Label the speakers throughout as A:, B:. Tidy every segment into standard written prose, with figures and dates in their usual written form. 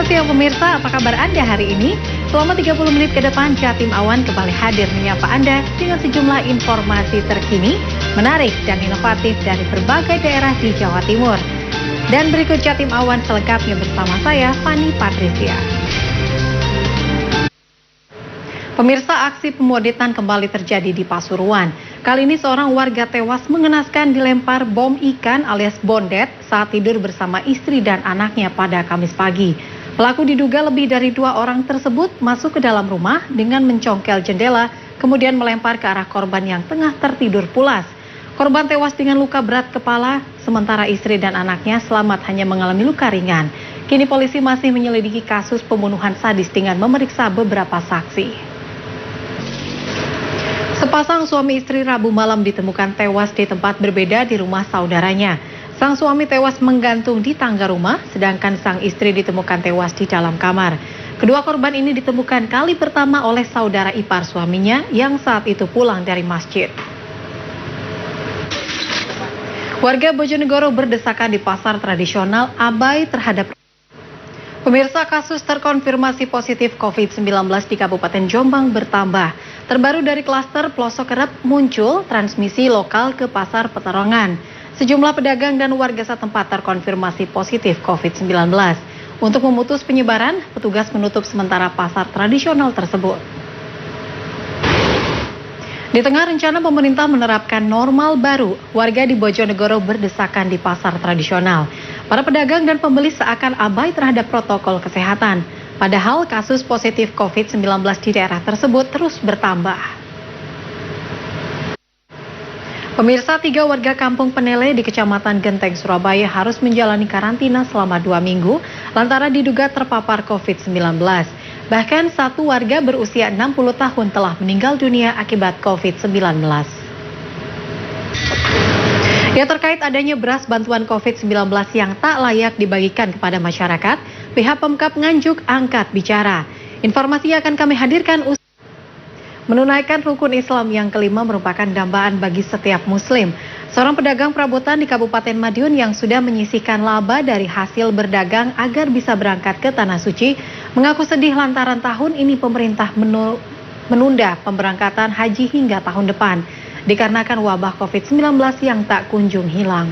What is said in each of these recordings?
A: Selamat siang pemirsa, apa kabar Anda hari ini? Selama 30 menit ke depan, Jatim Awan kembali hadir menyapa Anda dengan sejumlah informasi terkini, menarik dan inovatif dari berbagai daerah di Jawa Timur. Dan berikut Jatim Awan selengkapnya bersama saya, Fani Patricia. Pemirsa, aksi pemodetan kembali terjadi di Pasuruan. Kali ini seorang warga tewas mengenaskan dilempar bom ikan alias bondet saat tidur bersama istri dan anaknya pada Kamis pagi. Pelaku diduga lebih dari 2 orang tersebut masuk ke dalam rumah dengan mencongkel jendela, kemudian melempar ke arah korban yang tengah tertidur pulas. Korban tewas dengan luka berat kepala, sementara istri dan anaknya selamat hanya mengalami luka ringan. Kini polisi masih menyelidiki kasus pembunuhan sadis dengan memeriksa beberapa saksi. Sepasang suami istri Rabu malam ditemukan tewas di tempat berbeda di rumah saudaranya. Sang suami tewas menggantung di tangga rumah, sedangkan sang istri ditemukan tewas di dalam kamar. Kedua korban ini ditemukan kali pertama oleh saudara ipar suaminya yang saat itu pulang dari masjid. Warga Bojonegoro berdesakan di pasar tradisional abai terhadap pemirsa. Kasus terkonfirmasi positif COVID-19 di Kabupaten Jombang bertambah. Terbaru dari klaster Pelosok Kerep muncul transmisi lokal ke pasar Peterongan. Sejumlah pedagang dan warga setempat terkonfirmasi positif COVID-19. Untuk memutus penyebaran, petugas menutup sementara pasar tradisional tersebut. Di tengah rencana pemerintah menerapkan normal baru, warga di Bojonegoro berdesakan di pasar tradisional. Para pedagang dan pembeli seakan abai terhadap protokol kesehatan. Padahal kasus positif COVID-19 di daerah tersebut terus bertambah. Pemirsa, 3 warga kampung Penele di Kecamatan Genteng, Surabaya harus menjalani karantina selama 2 minggu lantaran diduga terpapar COVID-19. Bahkan 1 warga berusia 60 tahun telah meninggal dunia akibat COVID-19. Ya, terkait adanya beras bantuan COVID-19 yang tak layak dibagikan kepada masyarakat, pihak Pemkab Nganjuk angkat bicara. Informasinya akan kami hadirkan. Menunaikan rukun Islam yang kelima merupakan dambaan bagi setiap muslim. Seorang pedagang perabotan di Kabupaten Madiun yang sudah menyisihkan laba dari hasil berdagang agar bisa berangkat ke Tanah Suci, mengaku sedih lantaran tahun ini pemerintah menunda pemberangkatan haji hingga tahun depan, dikarenakan wabah COVID-19 yang tak kunjung hilang.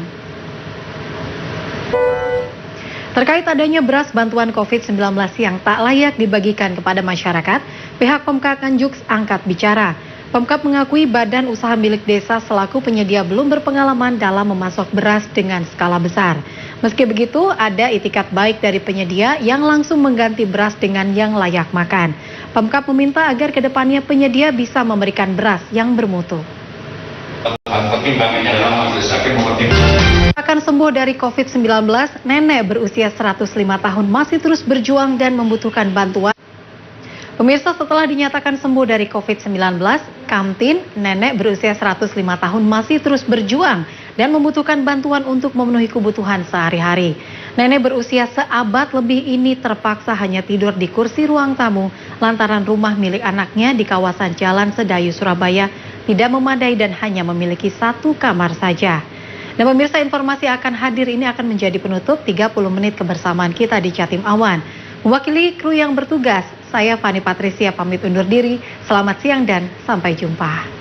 A: Terkait adanya beras bantuan COVID-19 yang tak layak dibagikan kepada masyarakat, pihak Pemkab Nganjuk angkat bicara. Pemkab mengakui badan usaha milik desa selaku penyedia belum berpengalaman dalam memasok beras dengan skala besar. Meski begitu, ada itikat baik dari penyedia yang langsung mengganti beras dengan yang layak makan. Pemkab meminta agar kedepannya penyedia bisa memberikan beras yang bermutu. Akan sembuh dari COVID-19, nenek berusia 105 tahun masih terus berjuang dan membutuhkan bantuan. Pemirsa, setelah dinyatakan sembuh dari COVID-19, Kamtin, nenek berusia 105 tahun masih terus berjuang dan membutuhkan bantuan untuk memenuhi kebutuhan sehari-hari. Nenek berusia seabad lebih ini terpaksa hanya tidur di kursi ruang tamu lantaran rumah milik anaknya di kawasan Jalan Sedayu, Surabaya tidak memadai dan hanya memiliki 1 kamar saja. Dan pemirsa, informasi akan hadir ini akan menjadi penutup 30 menit kebersamaan kita di Jatim Awan. Mewakili kru yang bertugas, saya Fani Patricia pamit undur diri. Selamat siang dan sampai jumpa.